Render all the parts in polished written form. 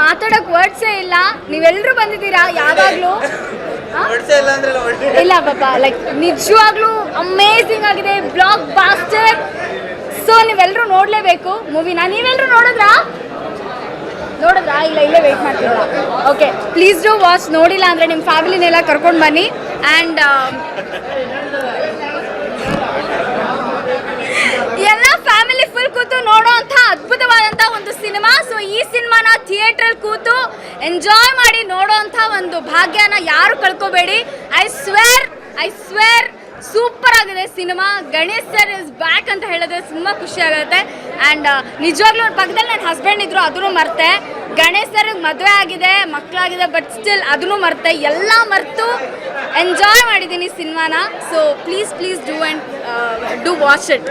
ಮಾತಾಡಕ್ ವರ್ಡ್ಸೇ ಇಲ್ಲ. ನೀವೆಲ್ಲರೂ ಬಂದಿದ್ದೀರಾ ಯಾವಾಗ್ಲೂ. ಇಲ್ಲ ಪಾಪ, ಲೈಕ್ ನಿಜವಾಗ್ಲೂ ಅಮೇಝಿಂಗ್ ಆಗಿದೆ, ಬ್ಲಾಕ್ ಬಾಸ್ಟರ್. ಸೊ ನೀವೆಲ್ಲರೂ ನೋಡಲೇಬೇಕು ಮೂವಿನ. ನೀವೆಲ್ಲರೂ ನೋಡಿದ್ರಾ? ಇಲ್ಲ, ಇಲ್ಲೇ ವೆಯ್ಟ್ ಮಾಡ್ತೀರಾ? Okay, please do watch. ನೋಡಿಲ್ಲ ಅಂದರೆ ನಿಮ್ಮ ಫ್ಯಾಮಿಲಿನೆಲ್ಲ ಕರ್ಕೊಂಡು ಬನ್ನಿ. ಆ್ಯಂಡ್ ಎಲ್ಲ ಫ್ಯಾಮಿಲಿ ಫುಲ್ ಕೂತು ನೋಡೋವಂಥ ಅದ್ಭುತವಾದಂಥ ಒಂದು ಸಿನಿಮಾ. ಸೊ ಈ ಸಿನಿಮಾನ ಥಿಯೇಟ್ರಲ್ಲಿ ಕೂತು ಎಂಜಾಯ್ ಮಾಡಿ ನೋಡೋವಂಥ ಒಂದು ಭಾಗ್ಯನ ಯಾರು ಕಳ್ಕೊಬೇಡಿ. ಐ ಸ್ವೇರ್ ಸೂಪರ್ ಆಗಿದೆ cinema. Ganesh sir is back ಅಂತ ಹೇಳಿದ್ರೆ ತುಂಬ ಖುಷಿ ಆಗುತ್ತೆ. ಆ್ಯಂಡ್ ನಿಜವಾಗ್ಲೂ ಪಕ್ಕದಲ್ಲಿ ನನ್ನ ಹಸ್ಬೆಂಡ್ ಇದ್ರು, ಅದನ್ನು ಮರ್ತೆ. ಗಣೇಶ್ ಸರ್ಗೆ ಮದುವೆ ಆಗಿದೆ, ಮಕ್ಕಳಾಗಿದೆ, ಬಟ್ ಸ್ಟಿಲ್ ಅದನ್ನು ಮರ್ತೆ. ಎಲ್ಲ ಮರೆತು ಎಂಜಾಯ್ ಮಾಡಿದ್ದೀನಿ ಸಿನಿಮಾನ. So please do watch it.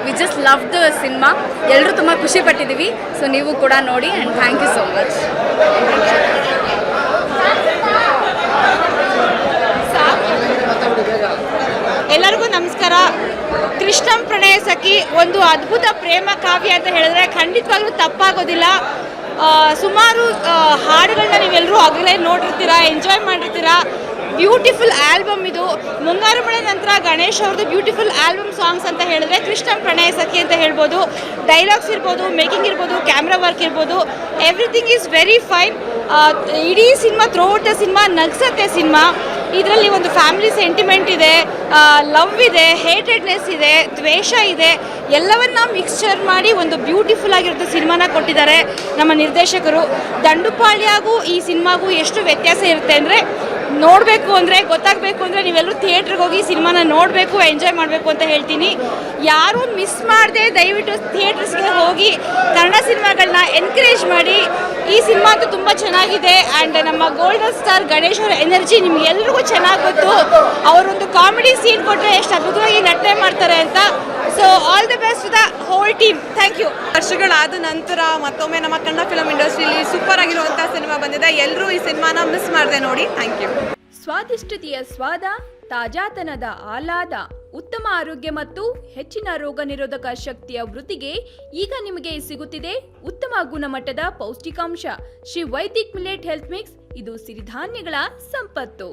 We just love the cinema. ಎಲ್ಲರೂ ತುಂಬ ಖುಷಿ ಪಟ್ಟಿದ್ದೀವಿ. ಸೊ ನೀವು ಕೂಡ ನೋಡಿ. And thank you so much. ಎಲ್ಲರಿಗೂ ನಮಸ್ಕಾರ. ಕೃಷ್ಣಂ ಪ್ರಣಯ ಸಖಿ ಒಂದು ಅದ್ಭುತ ಪ್ರೇಮ ಕಾವ್ಯ ಅಂತ ಹೇಳಿದ್ರೆ ಖಂಡಿತವಾಗ್ಲೂ ತಪ್ಪಾಗೋದಿಲ್ಲ. ಸುಮಾರು ಹಾಡುಗಳನ್ನ ನೀವೆಲ್ಲರೂ ಆಗಲೇ ನೋಡಿರ್ತೀರಾ, ಎಂಜಾಯ್ ಮಾಡಿರ್ತೀರಾ. ಬ್ಯೂಟಿಫುಲ್ ಆಲ್ಬಮ್ ಇದು. ಮುಂಗಾರು ಮಳೆ ನಂತರ ಗಣೇಶ್ ಅವ್ರದ್ದು ಬ್ಯೂಟಿಫುಲ್ ಆಲ್ಬಮ್ ಸಾಂಗ್ಸ್ ಅಂತ ಹೇಳಿದ್ರೆ ಕೃಷ್ಣಂ ಪ್ರಣಯ ಸಖಿ ಅಂತ ಹೇಳ್ಬೋದು. ಡೈಲಾಗ್ಸ್ ಇರ್ಬೋದು, ಮೇಕಿಂಗ್ ಇರ್ಬೋದು, ಕ್ಯಾಮ್ರಾ ವರ್ಕ್ ಇರ್ಬೋದು, ಎವ್ರಿಥಿಂಗ್ ಈಸ್ ವೆರಿ ಫೈನ್. ಇಡೀ ಸಿನಿಮಾ ಥ್ರೂಔಟ್ ದ ಸಿನಿಮಾ ನಗ್ಸತ್ತೆ ಸಿನಿಮಾ. ಇದರಲ್ಲಿ ಒಂದು ಫ್ಯಾಮಿಲಿ ಸೆಂಟಿಮೆಂಟ್ ಇದೆ, ಲವ್ ಇದೆ, ಹೇಟೆಡ್ನೆಸ್ ಇದೆ, ದ್ವೇಷ ಇದೆ. ಎಲ್ಲವನ್ನ ಮಿಕ್ಸ್ಚರ್ ಮಾಡಿ ಒಂದು ಬ್ಯೂಟಿಫುಲ್ ಆಗಿರೋ ಸಿನಿಮಾನ ಕೊಟ್ಟಿದ್ದಾರೆ ನಮ್ಮ ನಿರ್ದೇಶಕರು. ದಂಡುಪಾಳ್ಯಗೂ ಈ ಸಿನಿಮಾಗೂ ಎಷ್ಟು ವ್ಯತ್ಯಾಸ ಇರುತ್ತೆ ಅಂದರೆ, ನೋಡಬೇಕು ಅಂದರೆ, ಗೊತ್ತಾಗಬೇಕು ಅಂದರೆ ನೀವೆಲ್ಲರೂ ಥಿಯೇಟ್ರಿಗೆ ಹೋಗಿ ಸಿನಿಮಾನ ನೋಡಬೇಕು, ಎಂಜಾಯ್ ಮಾಡಬೇಕು ಅಂತ ಹೇಳ್ತೀನಿ. ಯಾರೂ ಮಿಸ್ ಮಾಡದೆ ದಯವಿಟ್ಟು ಥಿಯೇಟರ್ಸ್ಗೆ ಹೋಗಿ ಕನ್ನಡ ಸಿನಿಮಾಗಳನ್ನ ಎನ್ಕರೇಜ್ ಮಾಡಿ. ಈ ಸಿನಿಮಾ ಅಂತೂ ತುಂಬ ಚೆನ್ನಾಗಿದೆ. ಆ್ಯಂಡ್ ನಮ್ಮ ಗೋಲ್ಡನ್ ಸ್ಟಾರ್ ಗಣೇಶ್ ಅವರ ಎನರ್ಜಿ ನಿಮ್ಗೆಲ್ರಿಗೂ ಚೆನ್ನಾಗಿ ಗೊತ್ತು. ಅವರೊಂದು ಕಾಮಿಡಿ ಸೀನ್ ಕೊಟ್ಟರೆ ಎಷ್ಟು ಅದ್ಭುತವಾಗಿ ನಟನೆ ಮಾಡ್ತಾರೆ ಅಂತ. So all the best to the whole team. Thank you. ವರ್ಷಗಳಾದ ನಂತರ ಮತ್ತೊಮ್ಮೆ ನಮ್ಮ ಕನ್ನಡ ಫಿಲಂ ಇಂಡಸ್ಟ್ರಿಯಲ್ಲಿ ಸೂಪರ್ ಆಗಿರುವಂಥ ಸಿನಿಮಾ ಬಂದಿದೆ. ಎಲ್ಲರೂ ಈ ಸಿನಿಮಾನ ಮಿಸ್ ಮಾಡದೆ ನೋಡಿ. Thank you. ಸ್ವಾದಿಷ್ಟತೆಯ ಸ್ವಾದ, ತಾಜಾತನದ ಆಹ್ಲಾದ, ಉತ್ತಮ ಆರೋಗ್ಯ ಮತ್ತು ಹೆಚ್ಚಿನ ರೋಗ ನಿರೋಧಕ ಶಕ್ತಿಯ ವೃದ್ಧಿಗೆ ಈಗ ನಿಮಗೆ ಸಿಗುತ್ತಿದೆ ಉತ್ತಮ ಗುಣಮಟ್ಟದ ಪೌಷ್ಟಿಕಾಂಶ. Shri Vaidik millet health mix. ಇದು ಸಿರಿಧಾನ್ಯಗಳ ಸಂಪತ್ತು.